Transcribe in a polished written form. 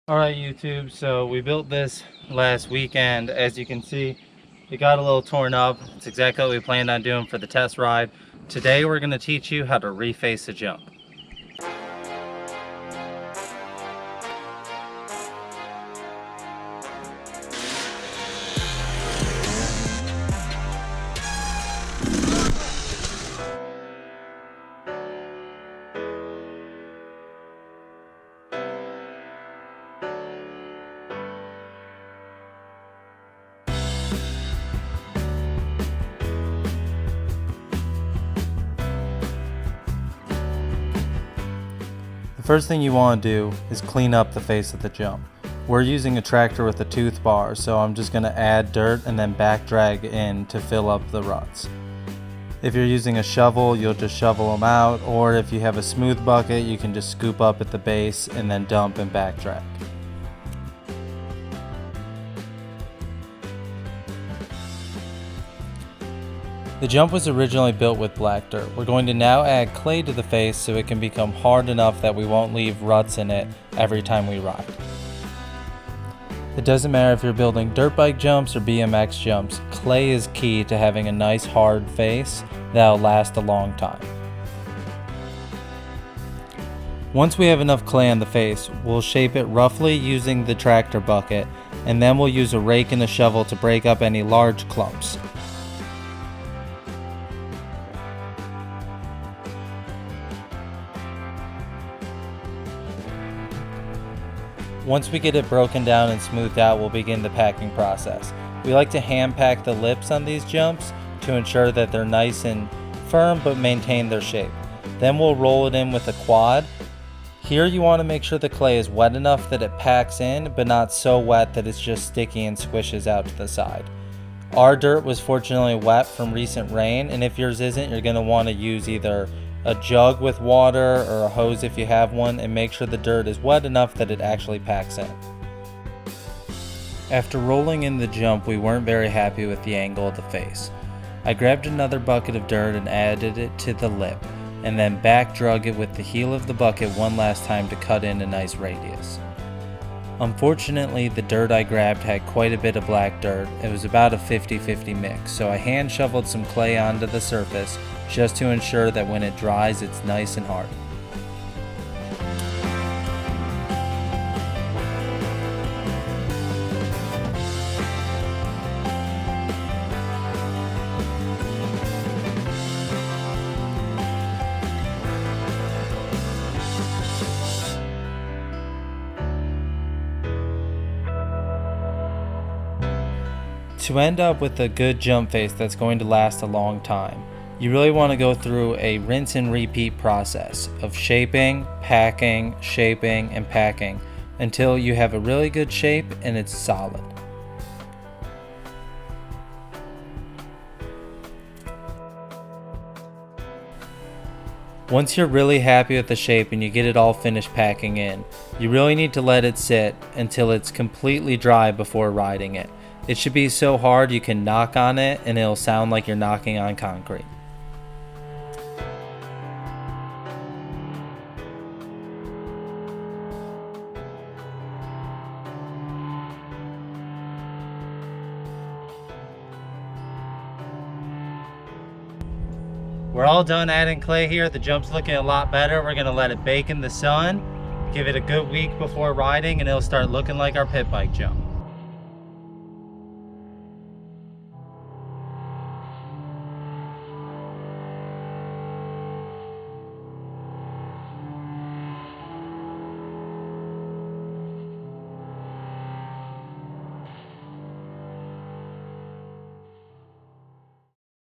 Alright YouTube, so we built this last weekend. As you can see, it got a little torn up. It's exactly what we planned on doing for the test ride. Today we're going to teach you how to reface a jump. The first thing you want to do is clean up the face of the jump. We're using a tractor with a tooth bar, so I'm just going to add dirt and then back drag in to fill up the ruts. If you're using a shovel, you'll just shovel them out, or if you have a smooth bucket, you can just scoop up at the base and then dump and back drag. The jump was originally built with black dirt. We're going to now add clay to the face so it can become hard enough that we won't leave ruts in it every time we ride. It doesn't matter if you're building dirt bike jumps or BMX jumps, clay is key to having a nice hard face that'll last a long time. Once we have enough clay on the face, we'll shape it roughly using the tractor bucket, and then we'll use a rake and a shovel to break up any large clumps. Once we get it broken down and smoothed out, we'll begin the packing process. We like to hand pack the lips on these jumps to ensure that they're nice and firm but maintain their shape. Then we'll roll it in with a quad. Here you want to make sure the clay is wet enough that it packs in, but not so wet that it's just sticky and squishes out to the side. Our dirt was fortunately wet from recent rain, and if yours isn't, you're going to want to use either a jug with water or a hose if you have one, and make sure the dirt is wet enough that it actually packs in. After rolling in the jump, we weren't very happy with the angle of the face. I grabbed another bucket of dirt and added it to the lip, and then back drug it with the heel of the bucket one last time to cut in a nice radius. Unfortunately, the dirt I grabbed had quite a bit of black dirt. It was about a 50-50 mix, so I hand shoveled some clay onto the surface just to ensure that when it dries it's nice and hard. To end up with a good jump face that's going to last a long time, you really want to go through a rinse and repeat process of shaping, packing, shaping, and packing until you have a really good shape and it's solid. Once you're really happy with the shape and you get it all finished packing in, you really need to let it sit until it's completely dry before riding it. It should be so hard you can knock on it and it'll sound like you're knocking on concrete. We're all done adding clay here. The jump's looking a lot better. We're gonna let it bake in the sun, give it a good week before riding, and it'll start looking like our pit bike jump.